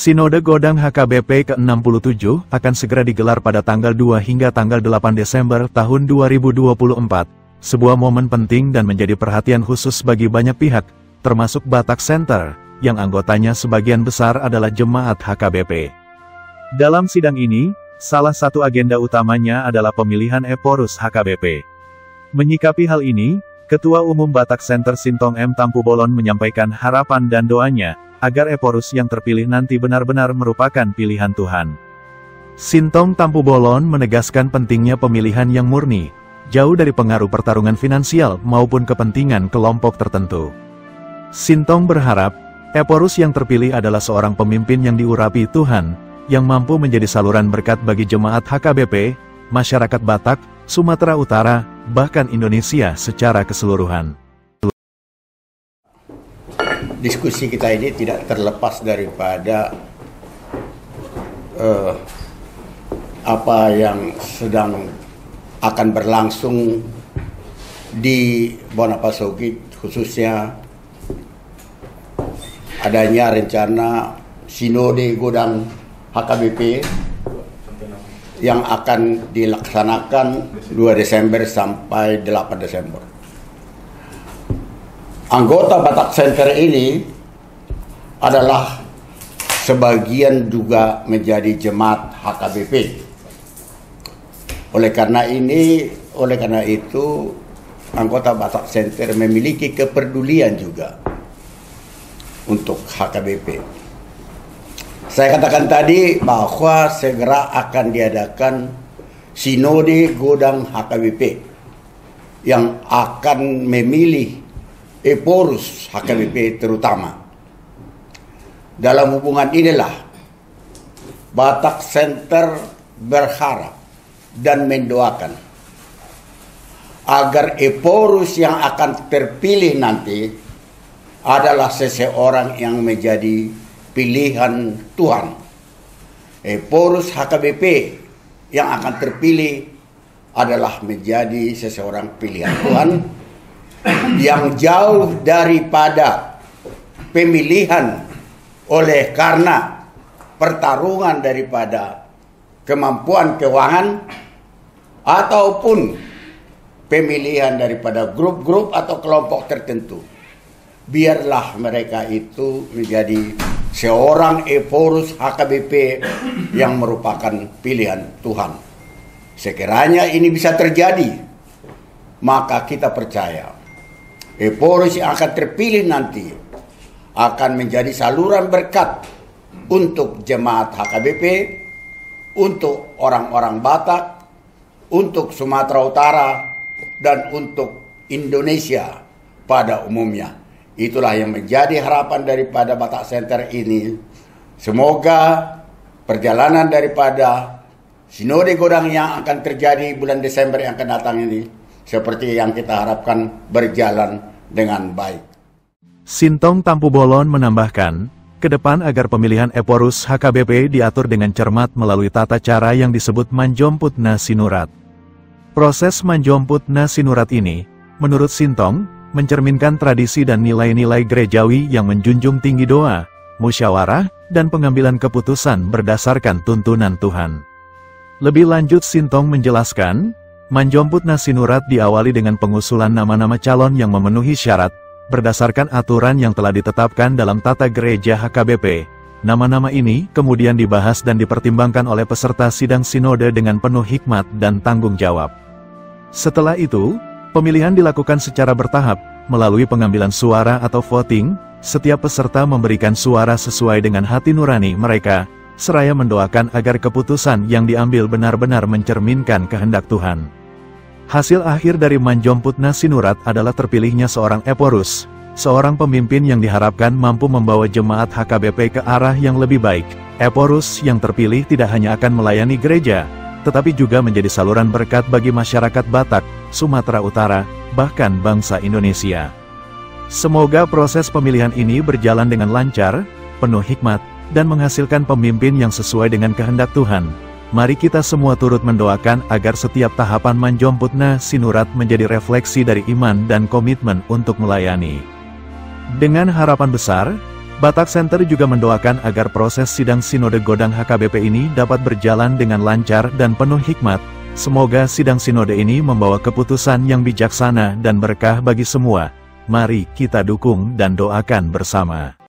Sinode Godang HKBP ke-67 akan segera digelar pada tanggal 2 hingga tanggal 8 Desember tahun 2024. Sebuah momen penting dan menjadi perhatian khusus bagi banyak pihak, termasuk Batak Center, yang anggotanya sebagian besar adalah jemaat HKBP. Dalam sidang ini, salah satu agenda utamanya adalah pemilihan Eporus HKBP. Menyikapi hal ini, Ketua Umum Batak Center Sintong M. Tampu Bolon menyampaikan harapan dan doanya, agar Eporus yang terpilih nanti benar-benar merupakan pilihan Tuhan. Sintong Tampu Bolon menegaskan pentingnya pemilihan yang murni, jauh dari pengaruh pertarungan finansial maupun kepentingan kelompok tertentu. Sintong berharap, Eporus yang terpilih adalah seorang pemimpin yang diurapi Tuhan, yang mampu menjadi saluran berkat bagi jemaat HKBP, masyarakat Batak, Sumatera Utara, bahkan Indonesia secara keseluruhan. Diskusi kita ini tidak terlepas daripada apa yang sedang akan berlangsung di Bonapasogi, khususnya adanya rencana Sinode Godang HKBP yang akan dilaksanakan 2 Desember sampai 8 Desember. Anggota Batak Center ini adalah sebagian juga menjadi jemaat HKBP. Oleh karena itu, anggota Batak Center memiliki kepedulian juga untuk HKBP. Saya katakan tadi bahwa segera akan diadakan Sinode Godang HKBP yang akan memilih Eporus HKBP terutama. Dalam hubungan inilah Batak Center berharap dan mendoakan agar Eporus yang akan terpilih nanti adalah seseorang yang menjadi pilihan Tuhan. Eporus HKBP yang akan terpilih adalah menjadi seseorang pilihan Tuhan yang jauh daripada pemilihan oleh karena pertarungan daripada kemampuan keuangan ataupun pemilihan daripada grup-grup atau kelompok tertentu. Biarlah mereka itu menjadi seorang Eporus HKBP yang merupakan pilihan Tuhan. Sekiranya ini bisa terjadi, maka kita percaya Eporus yang akan terpilih nanti akan menjadi saluran berkat untuk jemaat HKBP, untuk orang-orang Batak, untuk Sumatera Utara, dan untuk Indonesia pada umumnya. Itulah yang menjadi harapan daripada Batak Center ini. Semoga perjalanan daripada Sinode Godang yang akan terjadi bulan Desember yang akan datang ini seperti yang kita harapkan berjalan dengan baik. Sintong Tampu Bolon menambahkan, ke depan agar pemilihan Eporus HKBP diatur dengan cermat melalui tata cara yang disebut Manjomputna Sinurat. Proses Manjomputna Sinurat ini, menurut Sintong, mencerminkan tradisi dan nilai-nilai gerejawi yang menjunjung tinggi doa, musyawarah, dan pengambilan keputusan berdasarkan tuntunan Tuhan. Lebih lanjut Sintong menjelaskan, Manjomputna Sinurat diawali dengan pengusulan nama-nama calon yang memenuhi syarat, berdasarkan aturan yang telah ditetapkan dalam tata gereja HKBP. Nama-nama ini kemudian dibahas dan dipertimbangkan oleh peserta sidang sinode dengan penuh hikmat dan tanggung jawab. Setelah itu, pemilihan dilakukan secara bertahap, melalui pengambilan suara atau voting. Setiap peserta memberikan suara sesuai dengan hati nurani mereka, seraya mendoakan agar keputusan yang diambil benar-benar mencerminkan kehendak Tuhan. Hasil akhir dari Manjomputna Sinurat adalah terpilihnya seorang Eporus, seorang pemimpin yang diharapkan mampu membawa jemaat HKBP ke arah yang lebih baik. Eporus yang terpilih tidak hanya akan melayani gereja, tetapi juga menjadi saluran berkat bagi masyarakat Batak, Sumatera Utara, bahkan bangsa Indonesia. Semoga proses pemilihan ini berjalan dengan lancar, penuh hikmat, dan menghasilkan pemimpin yang sesuai dengan kehendak Tuhan. Mari kita semua turut mendoakan agar setiap tahapan Manjomputna Sinurat menjadi refleksi dari iman dan komitmen untuk melayani. Dengan harapan besar, Batak Center juga mendoakan agar proses sidang Sinode Godang HKBP ini dapat berjalan dengan lancar dan penuh hikmat. Semoga sidang Sinode ini membawa keputusan yang bijaksana dan berkah bagi semua. Mari kita dukung dan doakan bersama.